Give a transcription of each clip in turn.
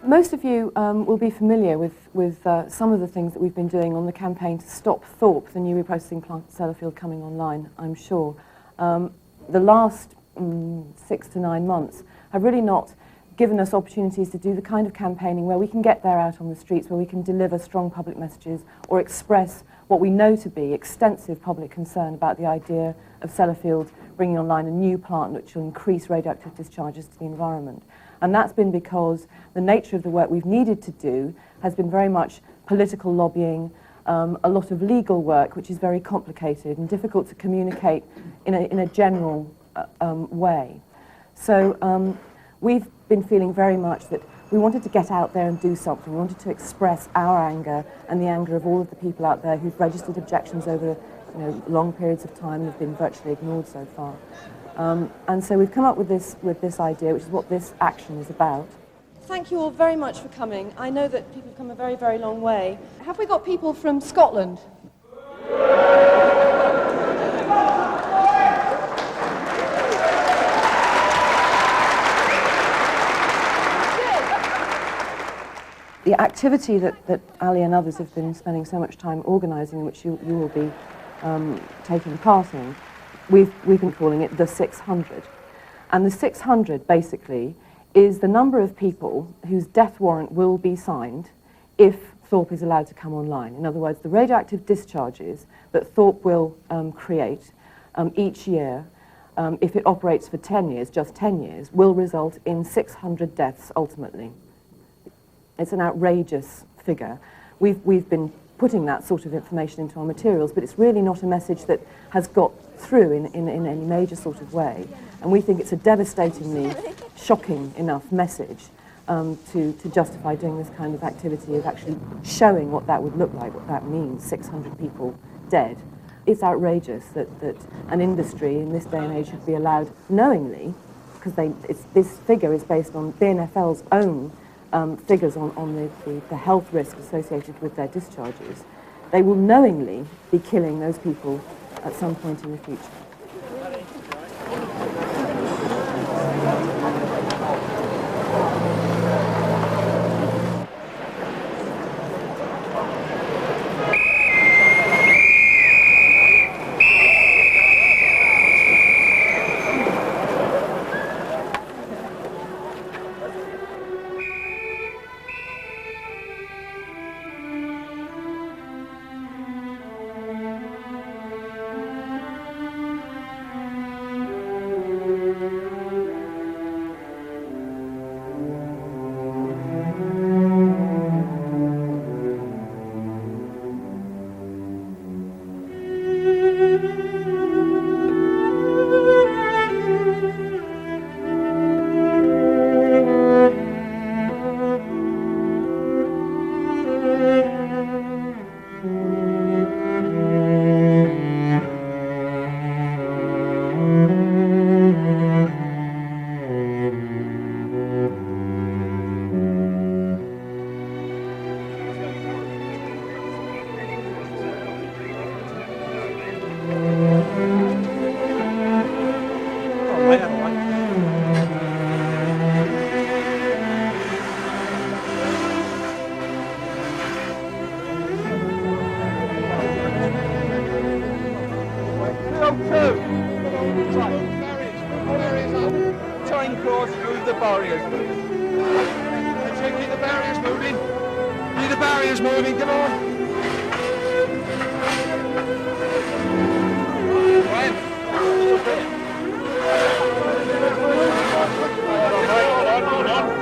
Most of you will be familiar with some of the things that we've been doing on the campaign to stop THORP, the new reprocessing plant at Sellafield, coming online, I'm sure. The last 6 to 9 months have really not given us opportunities to do the kind of campaigning where we can get there out on the streets, where we can deliver strong public messages or express what we know to be extensive public concern about the idea of Sellafield bringing online a new plant which will increase radioactive discharges to the environment. And that's been because the nature of the work we've needed to do has been very much political lobbying, a lot of legal work which is very complicated and difficult to communicate in a general way. So we've been feeling very much that we wanted to get out there and do something. We wanted to express our anger and the anger of all of the people out there who've registered objections over long periods of time and have been virtually ignored so far. And so we've come up with this idea, which is what this action is about. Thank you all very much for coming. I know that people have come a very, very long way. Have we got people from Scotland? The activity that Ali and others have been spending so much time organising, which you will be taking part in, we've been calling it the 600. And the 600, basically, is the number of people whose death warrant will be signed if THORP is allowed to come online. In other words, the radioactive discharges that THORP will create each year, if it operates for 10 years, just 10 years, will result in 600 deaths ultimately. It's an outrageous figure. We've been putting that sort of information into our materials, but it's really not a message that has got through in any major sort of way. And we think it's a devastatingly shocking enough message to justify doing this kind of activity of actually showing what that would look like, what that means, 600 people dead. It's outrageous that an industry in this day and age should be allowed knowingly, because this figure is based on BNFL's own figures on the health risk associated with their discharges. They will knowingly be killing those people at some point in the future. Train course through the barriers. Keep the barriers moving. Keep the barriers moving, come on. Right. A little bit. Hold on.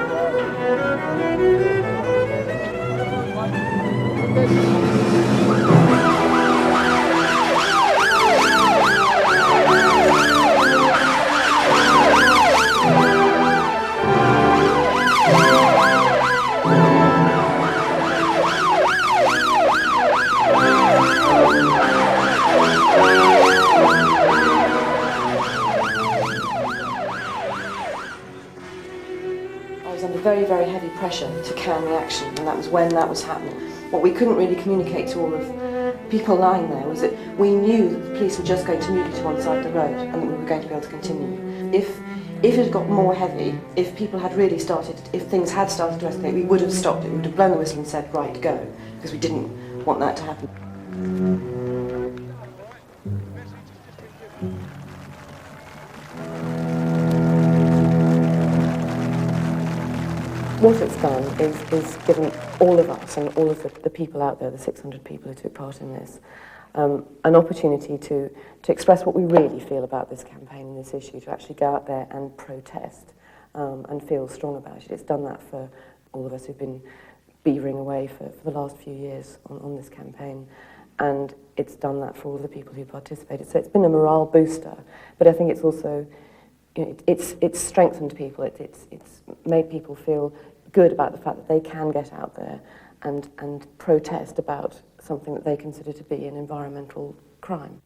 Under very, very heavy pressure to can the action, and that was when that was happening. What we couldn't really communicate to all of people lying there was that we knew that the police were just going to move you to one side of the road and that we were going to be able to continue. If If it had got more heavy, if people had really started, if things had started to escalate, we would have stopped it. We would have blown the whistle and said, right, go, because we didn't want that to happen. What it's done is given all of us and all of the people out there, the 600 people who took part in this, an opportunity to express what we really feel about this campaign and this issue, to actually go out there and protest and feel strong about it. It's done that for all of us who've been beavering away for the last few years on this campaign, and it's done that for all the people who participated. So it's been a morale booster, but I think it's also, you know, it's strengthened people. It's made people feel good about the fact that they can get out there and protest about something that they consider to be an environmental crime.